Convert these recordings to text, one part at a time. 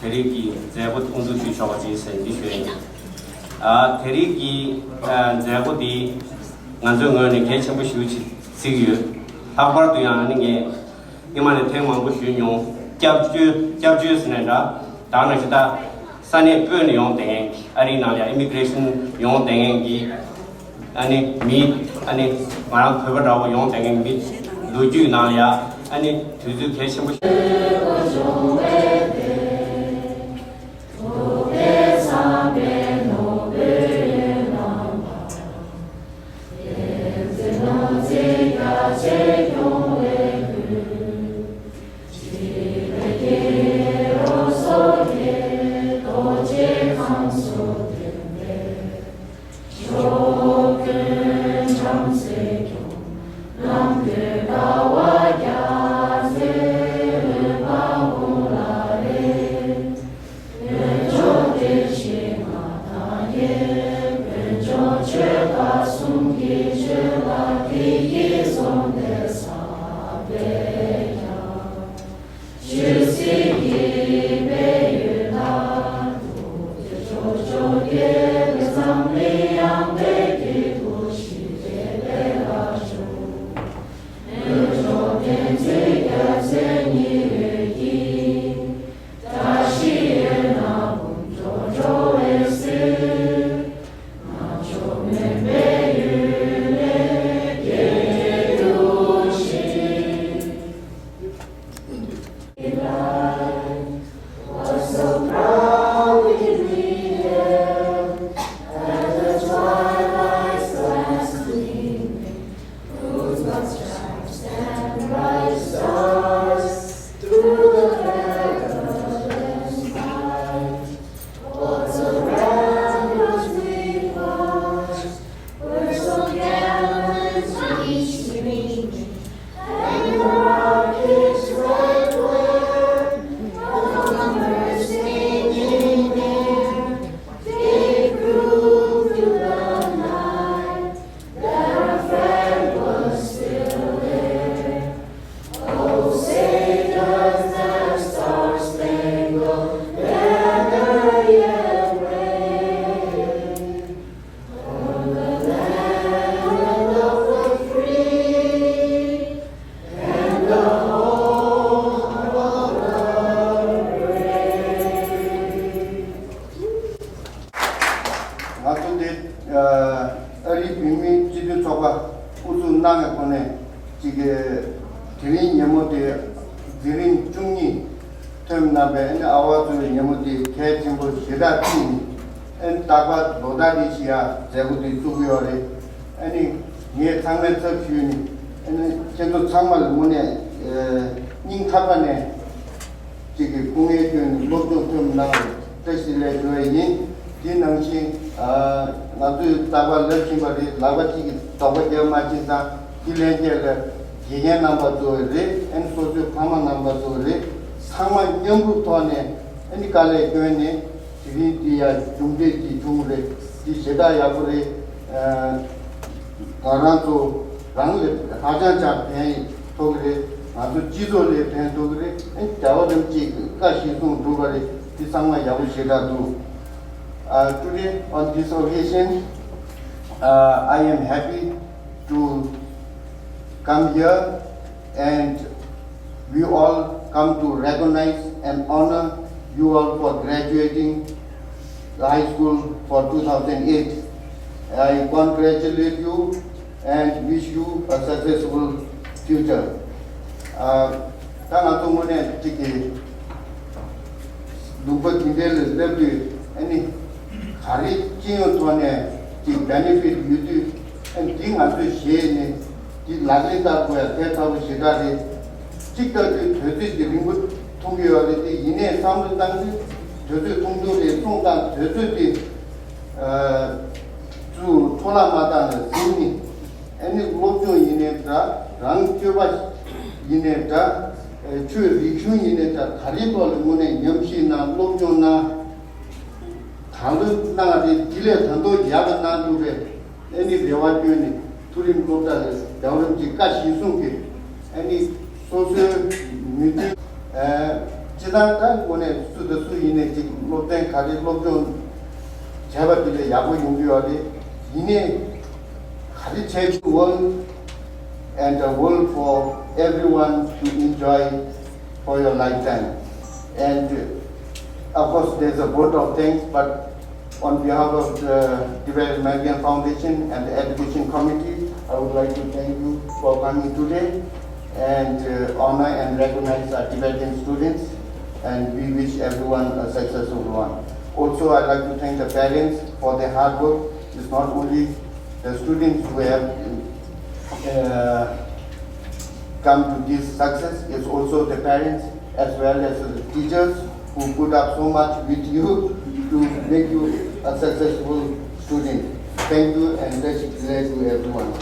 대리기 제고 통도주 저거지 생기学대리기 제고디 안정원의 개체부 휴지 지유 하버도 하는 게 이만의 태왕부 휴용 잡주스는다 당연히다 산에 변이 용된 아리나야 이미그레이션 용된기 아니 미 아니 말한 그거라고 용된 미 노주 나야 아니 두두 개체부 Today on this occasion, I am happy to come here and we all come to recognize and honor you all for graduating the high school for 2008. I congratulate you and wish you a successful future. Tangatumone tiki dupa kindel lebi any hari kinyo tuane the benefit you and king atu share the laglita ko ya theta shidari tikka the ringut 통계 어디 이내 사무실 당시 저도 동료의 송당 저도디 주 토라마다는 신이 애니 로조 이내다 랑교바 이내다 주 리큐 이내다 다리벌 문에 염시나 로조나 다른 나라의 딜레 단도 야간 나두베 애니 레와교니 투림 로다 여름지까지 숨게 애니 소셜 미디 지난달 오늘 수도수 이내 롭된 가족 롭전 제바들의 야구 용기와리 이내 가르쳐 world and a world for everyone to enjoy for your lifetime. And of course, there's a vote of thanks, but on behalf of the Development Foundation and the Education Committee, I would like to thank you for coming today and honor and recognize our Tibetan students, and we wish everyone a successful one. Also, I'd like to thank the parents for their hard work. It's not only the students who have come to this success, it's also the parents as well as the teachers who put up so much with you to make you a successful student. Thank you and let's glad to everyone.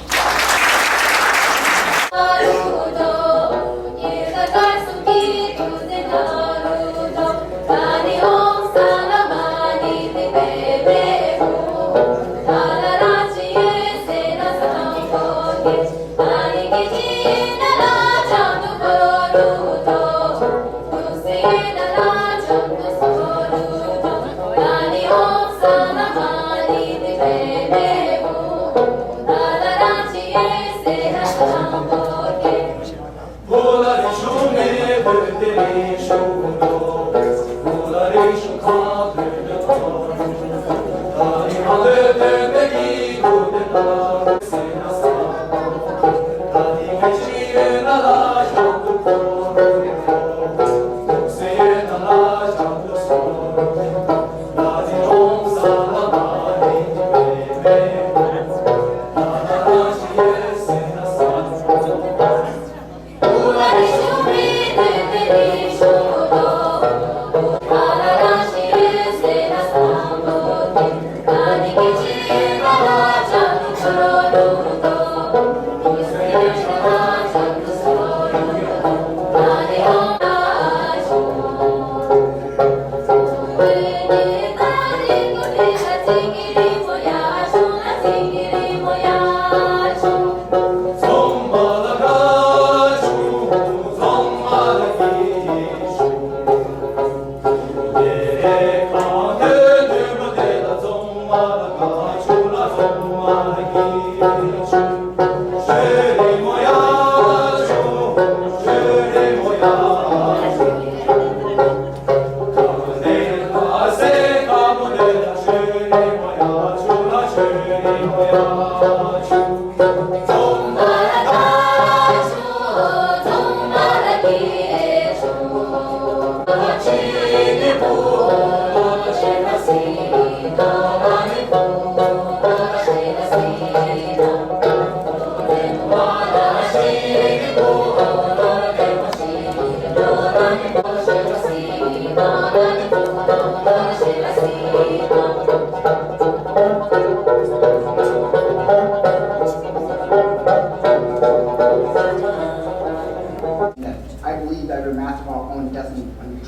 I believe that we're masters of our own destiny when we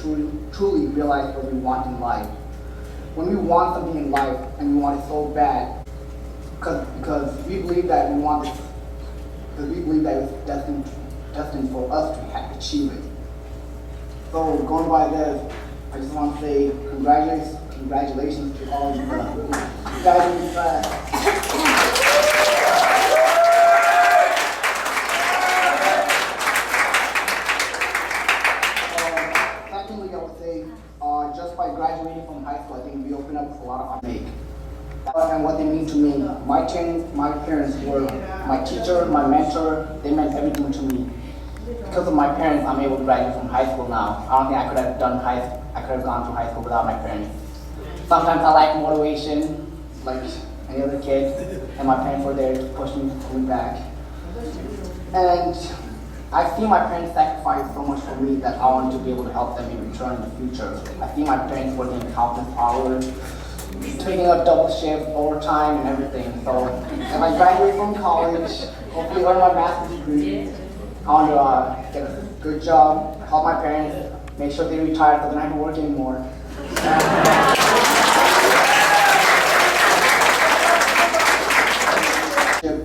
truly realize what we want in life. When we want something in life and we want it so bad, because we believe that we want it, because we believe that it's destined for us to achieve it. So going by this, I just want to say congratulations to all of you graduating class. Secondly, I would say, just by graduating from high school, I think we open up a lot of opportunities. And what they mean to me, my parents were my teacher, my mentor. They meant everything to me. Because of my parents, I'm able to graduate from high school now. I don't think I could have gone to high school without my parents. Sometimes I lack motivation, like any other kid, and my parents were there to push me back. And I see my parents sacrifice so much for me that I want to be able to help them in return in the future. I see my parents working countless hours, taking up double shift, overtime, and everything. So if I graduate from college, hopefully earn my master's degree, I want to get a good job, help my parents, make sure they retire so they don't have to work anymore.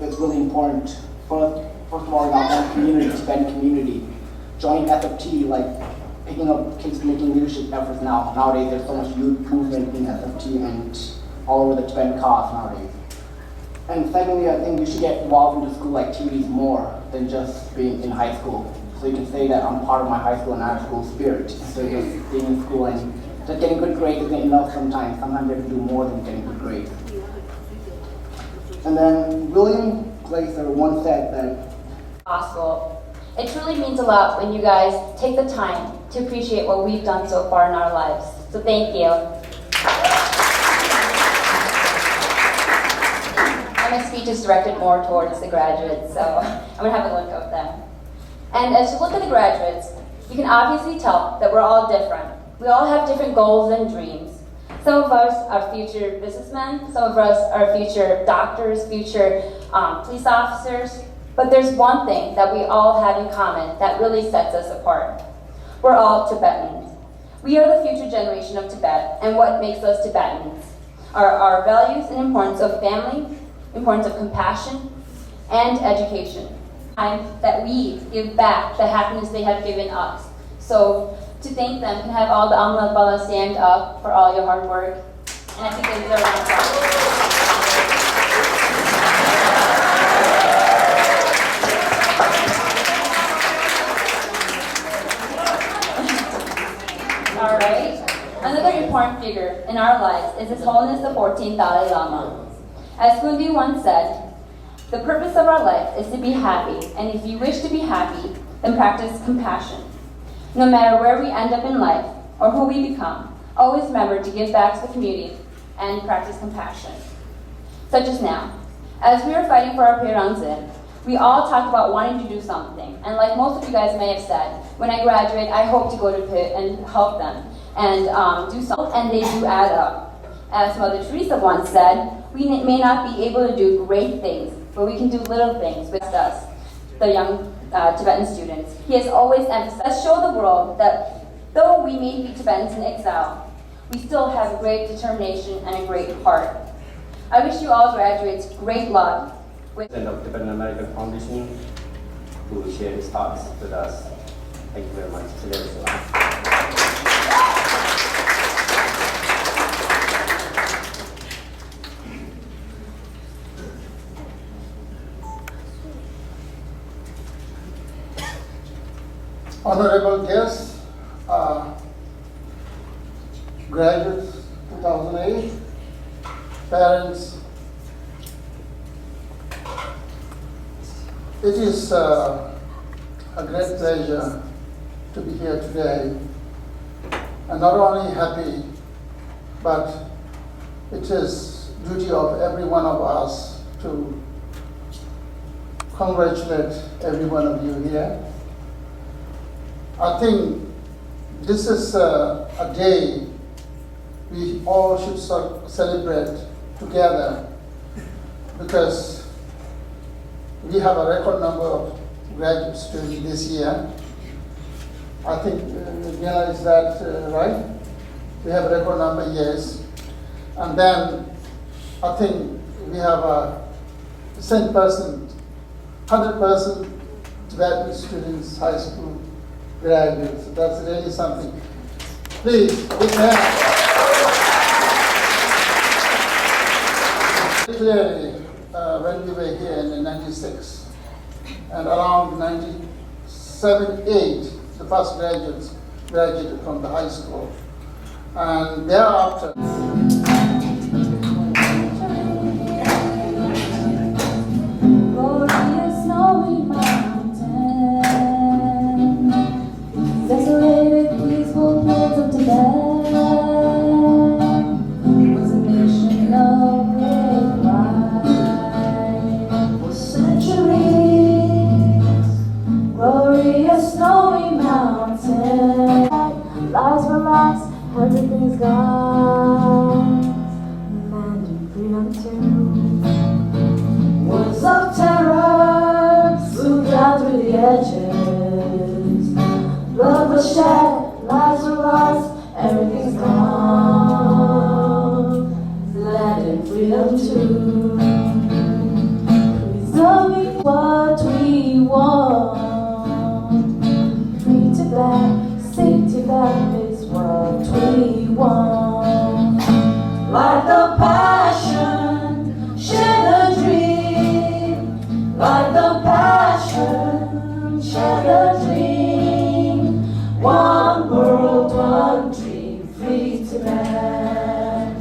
It's really important. First of all, in our own community, Tibetan community. Joining SFT, like picking up keeps making leadership efforts now. Nowadays, there's so much youth movement in FFT and all over the Tibetan cause nowadays. And secondly, I think you should get involved into school activities more than just being in high school. So you can say that I'm part of my high school and out of school spirit. So just staying in school and just getting good grades isn't enough sometimes. Sometimes you have to do more than getting good grades. And then William Glaser once said that possible. It truly means a lot when you guys take the time to appreciate what we've done so far in our lives. So thank you. And my speech is directed more towards the graduates, so I'm going to have a look at them. And as you look at the graduates, you can obviously tell that we're all different. We all have different goals and dreams. Some of us are future businessmen, some of us are future doctors, future police officers, but there's one thing that we all have in common that really sets us apart. We're all Tibetans. We are the future generation of Tibet, and what makes us Tibetans are our values and importance of family, importance of compassion, and education. Time that we give back the happiness they have given us. So to thank them, can have all the Amla Bala stand up for all your hard work. And I think they deserve an applause. All right. Another important figure in our lives is His Holiness the 14th Dalai Lama. As Kundi once said, the purpose of our life is to be happy, and if you wish to be happy, then practice compassion. No matter where we end up in life or who we become, always remember to give back to the community and practice compassion. Such as now, as we are fighting for our Piranzin, we all talk about wanting to do something. And like most of you guys may have said, when I graduate, I hope to go to Pit and help them and do something. And they do add up. As Mother Teresa once said, we may not be able to do great things, but we can do little things with us, the young Tibetan students. He has always emphasized, show the world that though we may be Tibetans in exile, we still have great determination and a great heart. I wish you all graduates great luck. President of Tibetan American Foundation to share his thoughts with us. Thank you very much. Honorable guests, graduates 2008, parents, it is a great pleasure to be here today, and not only happy, but it is duty of every one of us to congratulate every one of you here. I think this is a day we all should celebrate together, because we have a record number of graduate students this year. I think, Diana, is that right? We have a record number, yes. And then I think we have a 100% Tibetan students, high school graduates. That's really something. Please, big hand. Clearly, when we were here in 96, and around 97, 8, the first graduates graduated from the high school. And thereafter, everything's gone, land and freedom too. Words of terror flew down through the edges. Blood was shed, lives were lost, everything's gone, land and freedom too. Please tell me what we want. Free Tibet, safe Tibet. Like the passion, share the dream. Like the passion, share the dream. One world, one dream, free to bear.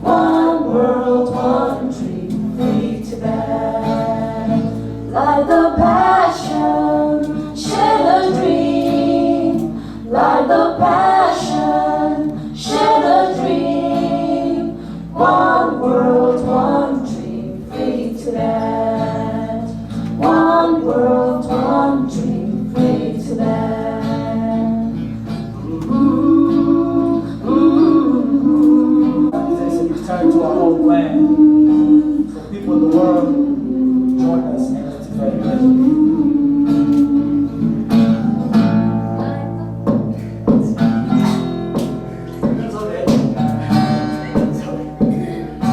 One world, one dream, free to bear. Like the passion, share the dream. Like the passion, share the dream. One world, one dream, free to bear. One world, one dream, free to bear. As we return to our homeland, for people in the world, join us and let's pray.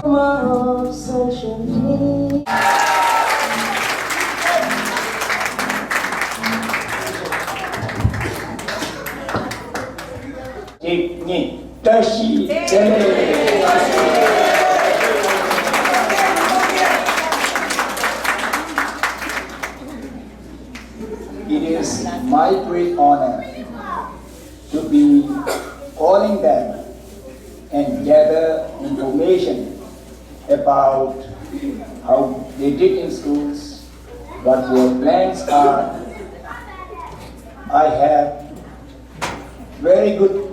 Of such a need. It is my great honor to be calling them and gather information about how they did in schools, what their plans are. I have very good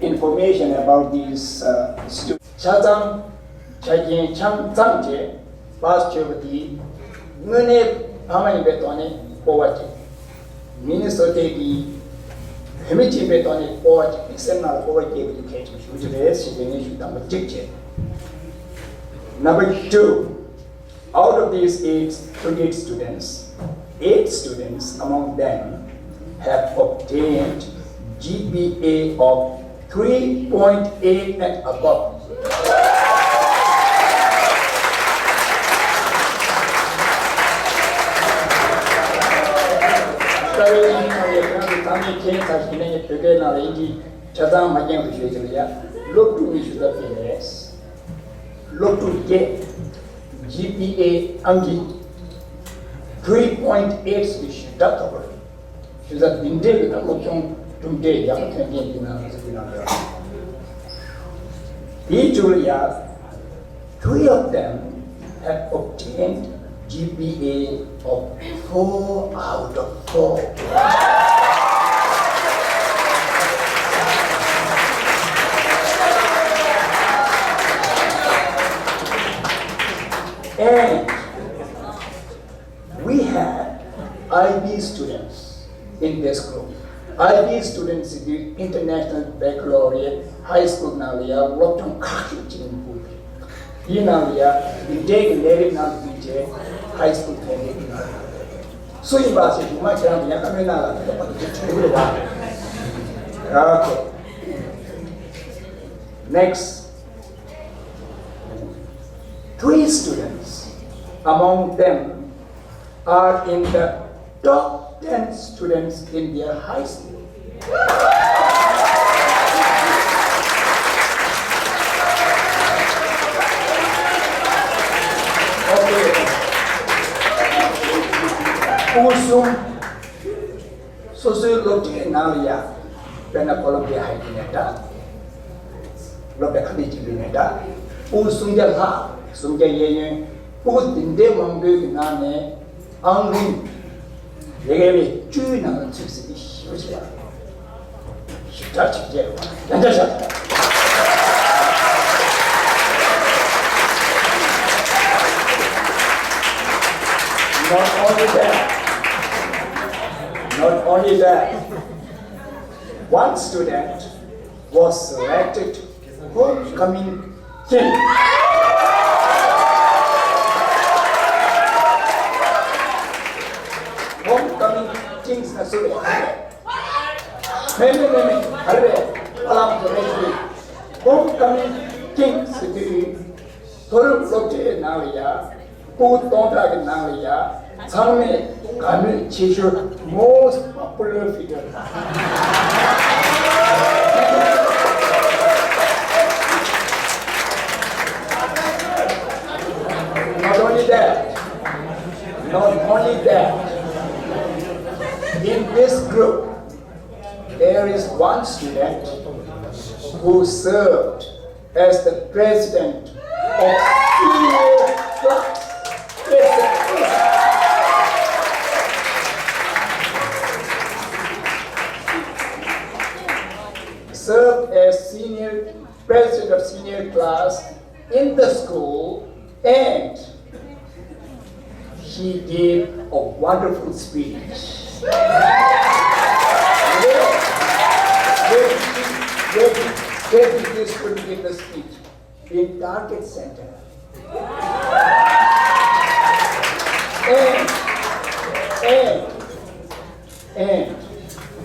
information about these students. 차장 자기의 창장제 바스케트이 눈에 밤에 베톤에 뽑았지 미니소테기 헤미치 베톤에 뽑았지 엑셀나 뽑았기 education 휴지에 시행해 주다 멋지지. Number 2, out of these 8 students, 8 students among them have obtained GPA of 3.8 and above. Look to issue the fairness. Look to get GPA angi 3.8 issue that over. Is that in day that look today young can get in each year, 3 of them have obtained GPA of 4 out of 4. And we had IB students in this group. IB students in the International Baccalaureate High School Nalia worked on cartilage in book. In Nalia, we take native Nalia high school training. So in Basi, you might have the Yakamina. Okay. Next. 3 students among them are in the top 10 students in their high school. Okay. Also, sociology nalia pena Colombia hakineta. Lobe khabiji bineta. Usung jalha sumja yeye put dinde mambe nane angin 예게리 주인하는 즉시 시오지야 십자 직제로 앉아서 not only that, one student was selected homecoming king. Homecoming kings na suri. Meme, arre, alam to next homecoming kings di toru lote nalia, put tonta nalia, 상매 감을 제주 most popular figure. Not only that, in this group, there is one student who served as the president of senior class. Served as senior president of senior class in the school, and he gave a wonderful speech. Where did this student give the speech? In Target Center. And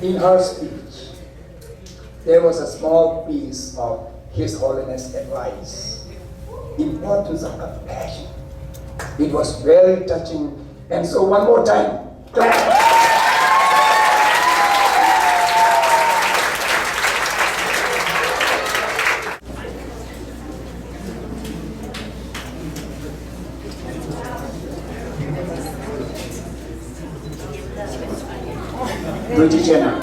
in her speech, there was a small piece of His Holiness advice, importance of compassion. It was very touching, and so one more time. British China.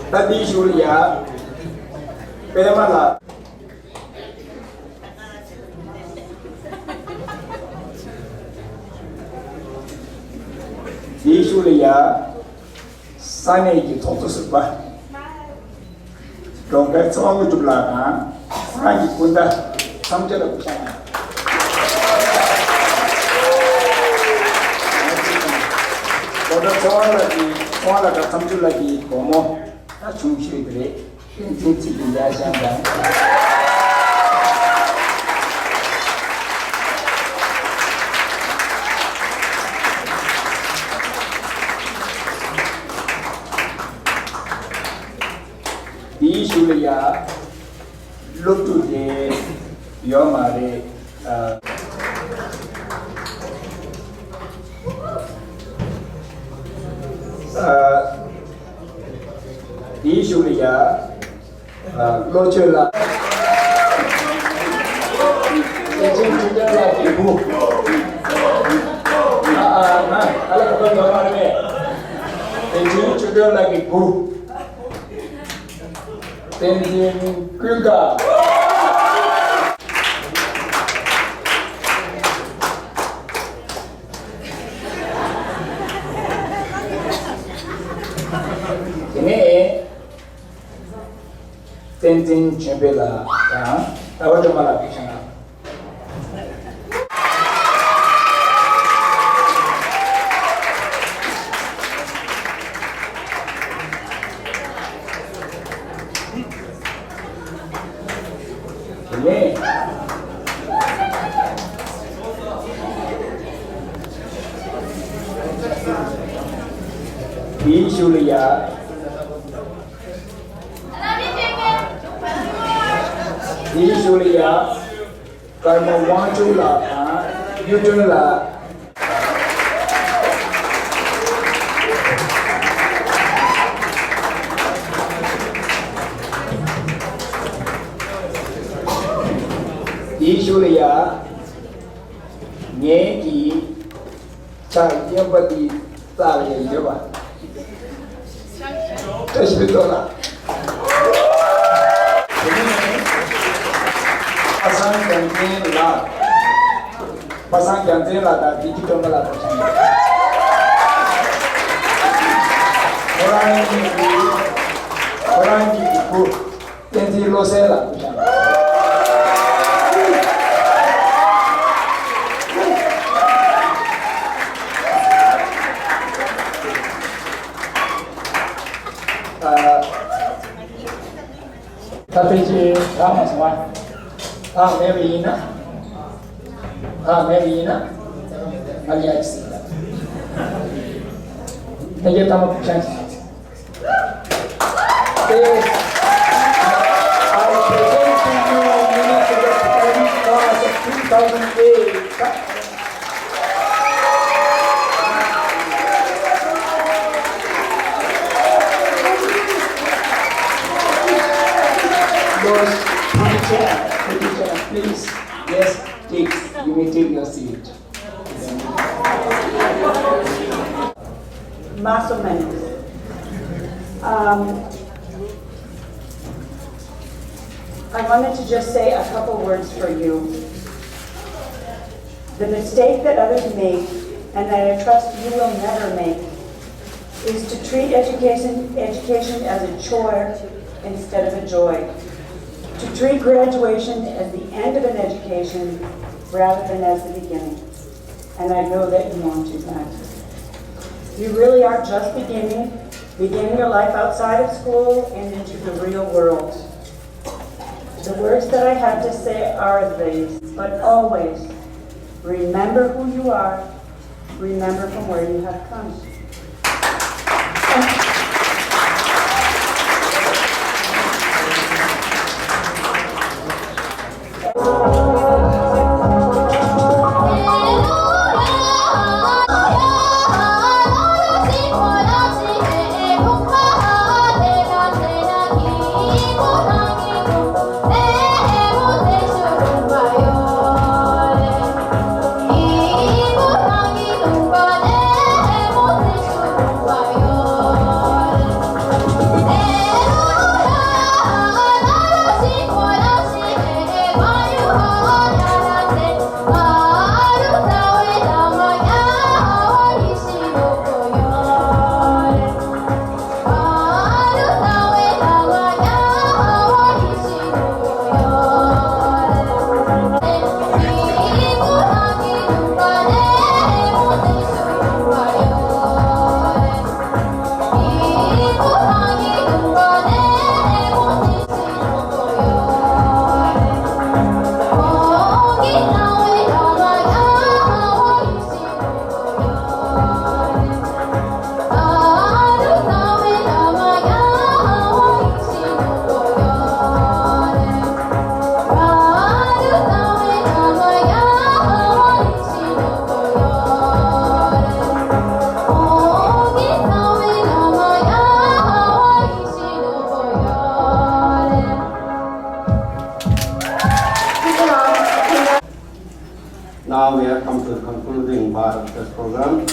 Tadi Julia, Pedamala. Di Julia, sana iki tontu sebab. Dongkat semua itu belakang, lagi bunda, sampai dah bersama. Kalau semua lagi sampai lagi komo, tak cuma sendiri, ini dia saja. Di Julia, look today, your mother. Di Julia, Lochela, Ejin juga lagi bu. Kalau kau jawab ni, Ejin juga lagi bu. Tenzin Kuga. Ini Tenzin Chembela, ya, awak cuma lagi sana. Ini di Julia. Di Julia, kalau wajib lah, jujur lah. Di Julia, ni cari yang bagi tali jawab. Terus betul lah. Pasang ganti lah tadi kita malah pasang. Orang ini ibu ganti losela pasang. Tapi je ramai semua. Merina, aliás, ninguém está uma puxando. Please, yes, take, you may take your seat. más o menos. I wanted to just say a couple words for you. The mistake that others make, and that I trust you will never make, is to treat education as a chore instead of a joy. To treat graduation as the end of an education rather than as the beginning. And I know that you won't do that. You really are just beginning your life outside of school and into the real world. The words that I have to say are these, but always remember who you are, remember from where you have come. Now we have come to the concluding part of this program.